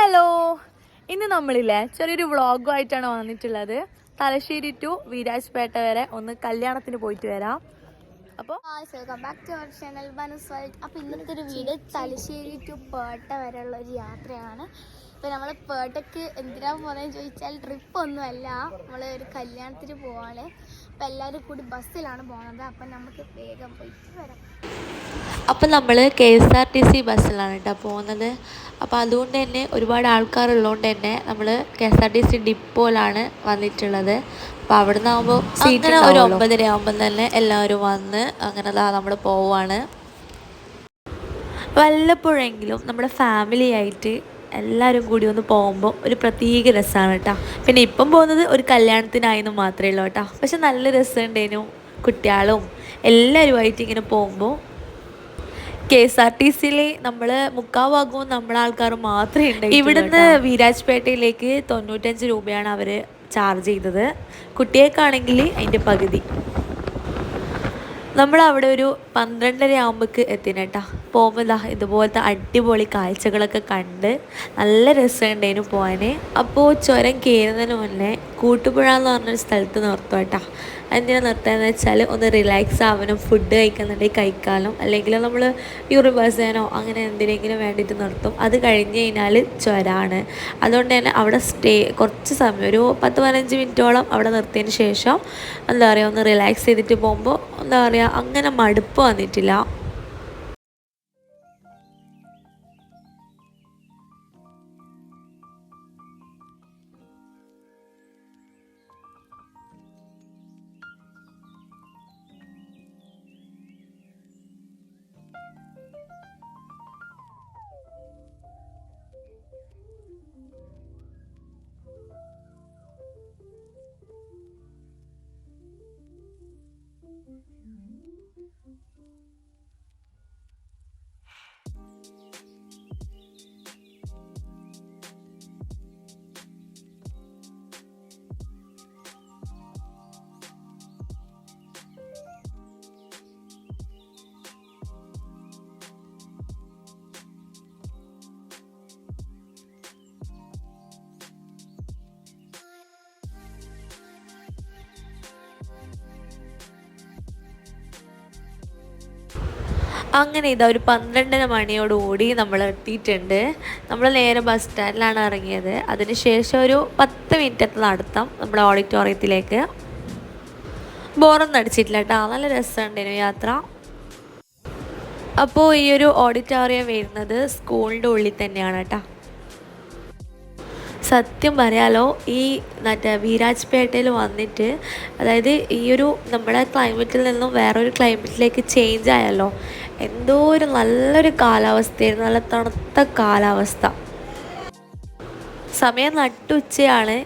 Hello, ഇന്ന് നമ്മളില്ലേ ചെറിയൊരു വ്ളോഗുമായിട്ടാണ് വന്നിട്ടുള്ളത്. തലശ്ശേരി ടു വീരാജ്പേട്ട വരെ ഒന്ന് കല്യാണത്തിന് പോയിട്ട് വരാം. അപ്പോൾ welcome back to our channel ബനൂസ് വേൾഡ്. അപ്പോൾ ഇന്നത്തെ ഒരു വീഡിയോ തലശ്ശേരി ടു പേട്ട വരെയുള്ള ഒരു യാത്രയാണ്. അപ്പോൾ നമ്മൾ പേട്ടയ്ക്ക് എന്തിനാണ് പോകുന്നതെന്ന് ചോദിച്ചാൽ ട്രിപ്പൊന്നുമല്ല, നമ്മൾ ഒരു കല്യാണത്തിന് പോവാണ്. അപ്പോൾ എല്ലാവരും കൂടി ബസ്സിലാണ് പോകുന്നത്. അപ്പം നമുക്ക് വേഗം പോയിട്ട് വരാം. അപ്പം നമ്മൾ KSRTC ബസ്സിലാണ് കേട്ടോ പോകുന്നത്. അപ്പോൾ അതുകൊണ്ട് തന്നെ ഒരുപാട് ആൾക്കാരുള്ളതുകൊണ്ട് തന്നെ നമ്മൾ KSRTC ഡിപ്പോയിലാണ് വന്നിട്ടുള്ളത്. അപ്പോൾ അവിടെ നിന്നാകുമ്പോൾ സീറ്റ് ഒരു 9:30 ആകുമ്പം തന്നെ എല്ലാവരും വന്ന് അങ്ങനെ നമ്മൾ പോവാണ്. വല്ലപ്പോഴെങ്കിലും നമ്മുടെ ഫാമിലി ആയിട്ട് എല്ലാവരും കൂടി ഒന്ന് പോകുമ്പോൾ ഒരു പ്രത്യേക രസമാണ് കേട്ടോ. പിന്നെ ഇപ്പം പോകുന്നത് ഒരു കല്യാണത്തിനായെന്ന് മാത്രമേ ഉള്ളൂ കേട്ടോ. പക്ഷെ നല്ല രസമുണ്ടേനു, കുട്ടികളും എല്ലാവരുമായിട്ട് ഇങ്ങനെ പോകുമ്പോൾ. KSRTCയിൽ നമ്മൾ മുക്കാഭാഗവും നമ്മളെ ആൾക്കാർ മാത്രമേ ഉണ്ട്. ഇവിടുന്ന് വീരാജ്പേട്ടയിലേക്ക് 95 രൂപയാണ് അവർ ചാർജ് ചെയ്തത്. കുട്ടികൾക്കാണെങ്കിൽ അതിൻ്റെ പകുതി. നമ്മളവിടെ ഒരു 12:30 ആകുമ്പോഴേക്ക് എത്തിനേട്ടാ. പോകുമ്പോൾ ഇതുപോലത്തെ അടിപൊളി കാഴ്ചകളൊക്കെ കണ്ട് നല്ല രസമുണ്ടായിരുന്നു പോകാൻ. അപ്പോൾ ചുരം കയറുന്നതിന് മുന്നേ കൂട്ടുപുഴ എന്ന് പറഞ്ഞൊരു സ്ഥലത്ത് നിർത്തും കേട്ടോ. എന്തിനാണ് നിർത്തുകയെന്ന് വെച്ചാൽ ഒന്ന് റിലാക്സ് ആവാനും ഫുഡ് കഴിക്കുന്നുണ്ടെങ്കിൽ കഴിക്കാനും, അല്ലെങ്കിൽ നമ്മൾ റിവേഴ്സ് ചെയ്യാനോ അങ്ങനെ എന്തിനെങ്കിലും വേണ്ടിയിട്ട് നിർത്തും. അത് കഴിഞ്ഞ് കഴിഞ്ഞാൽ ചുരമാണ്. അതുകൊണ്ട് തന്നെ അവിടെ കുറച്ച് സമയം ഒരു 10-15 മിനിറ്റോളം അവിടെ നിർത്തിയതിന് ശേഷം എന്താ പറയുക ഒന്ന് റിലാക്സ് ചെയ്തിട്ട് പോകുമ്പോൾ എന്താ പറയുക അങ്ങനെ മടുപ്പ് വന്നിട്ടില്ല. അങ്ങനെ ഇതാ ഒരു 12:30 മണിയോടുകൂടി നമ്മൾ എത്തിയിട്ടുണ്ട്. നമ്മൾ നേരെ ബസ് സ്റ്റാൻഡിലാണ് ഇറങ്ങിയത്. അതിനുശേഷം ഒരു 10 മിനിറ്റത്തെ നടത്തം നമ്മുടെ ഓഡിറ്റോറിയത്തിലേക്ക്. ബോറൊന്നും അടിച്ചിട്ടില്ല കേട്ടോ, നല്ല രസമുണ്ടായിരുന്നു യാത്ര. അപ്പോൾ ഈ ഒരു ഓഡിറ്റോറിയം വരുന്നത് സ്കൂളിൻ്റെ ഉള്ളിൽ തന്നെയാണ് കേട്ടോ. സത്യം പറയാലോ, ഈ വീരാജ്പേട്ടയിൽ വന്നിട്ട് അതായത് ഈ ഒരു നമ്മുടെ ക്ലൈമറ്റിൽ നിന്നും വേറൊരു ക്ലൈമറ്റിലേക്ക് ചേഞ്ച് ആയല്ലോ. എന്തോ ഒരു നല്ലൊരു കാലാവസ്ഥയായിരുന്നു, നല്ല തണുത്ത കാലാവസ്ഥ. സമയം നട്ടുച്ചയാണ്,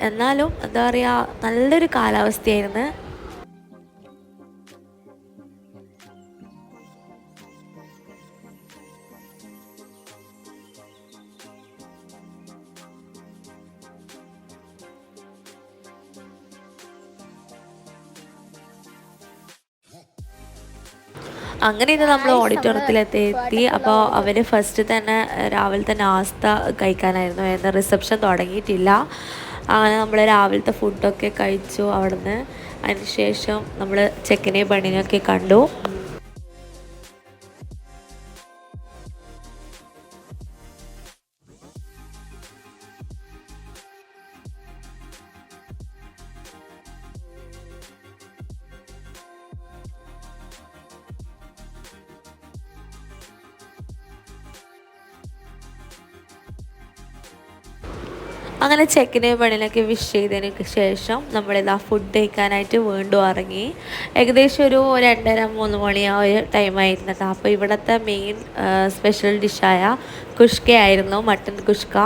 എന്നാലും എന്താ പറയുക നല്ലൊരു കാലാവസ്ഥയായിരുന്നു. അങ്ങനെ ഇത് നമ്മൾ ഓഡിറ്റോറിയത്തിലെത്തി. അപ്പോൾ അവർ ഫസ്റ്റ് തന്നെ രാവിലത്തെ നാസ്ത കഴിക്കാനായിരുന്നു എന്ന്, റിസപ്ഷൻ തുടങ്ങിയിട്ടില്ല. അങ്ങനെ നമ്മൾ രാവിലത്തെ ഫുഡൊക്കെ കഴിച്ചു അവിടുന്ന്. അതിനുശേഷം നമ്മൾ ചെക്കനെയും പെണ്ണിനെയൊക്കെ കണ്ടു. അങ്ങനെ ചെക്കിനെ പെണ്ണിനൊക്കെ വിഷ് ചെയ്തതിന് ശേഷം നമ്മളിതാ ഫുഡ് കഴിക്കാനായിട്ട് വീണ്ടും ഇറങ്ങി. ഏകദേശം ഒരു 2:30-3 മണി ആ ഒരു ടൈമായിരുന്നു കേട്ടോ. അപ്പോൾ ഇവിടുത്തെ മെയിൻ സ്പെഷ്യൽ ഡിഷായ കുഷ്ക ആയിരുന്നു, മട്ടൻ കുഷ്ക.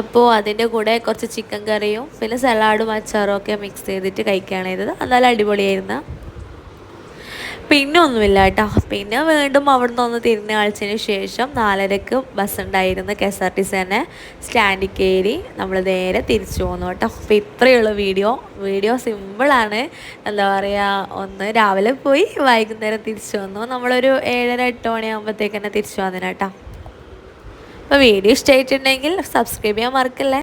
അപ്പോൾ അതിൻ്റെ കൂടെ കുറച്ച് ചിക്കൻ കറിയും പിന്നെ സലാഡും അച്ചാറും ഒക്കെ മിക്സ് ചെയ്തിട്ട് കഴിക്കുകയാണ് ചെയ്തത്. നല്ല അടിപൊളിയായിരുന്നു. പിന്നെ ഒന്നുമില്ല കേട്ടോ. പിന്നെ വീണ്ടും അവിടെ നിന്ന് ഒന്ന് തിരിഞ്ഞ് കളിച്ചതിന് ശേഷം 4:30 ബസ് ഉണ്ടായിരുന്നു KSRTC തന്നെ. സ്റ്റാൻഡിൽ കയറി നമ്മൾ നേരെ തിരിച്ചു പോന്നു കേട്ടോ. അപ്പോൾ ഇത്രയുള്ള വീഡിയോ സിമ്പിളാണ്. എന്താ പറയുക, ഒന്ന് രാവിലെ പോയി വൈകുന്നേരം തിരിച്ചു വന്നു. നമ്മളൊരു 7:30-8 മണിയാകുമ്പോഴത്തേക്ക് തന്നെ തിരിച്ചു വന്നിന് കേട്ടോ. അപ്പോൾ വീഡിയോ ഇഷ്ടമായിട്ടുണ്ടെങ്കിൽ സബ്സ്ക്രൈബ് ചെയ്യാൻ മറക്കല്ലേ.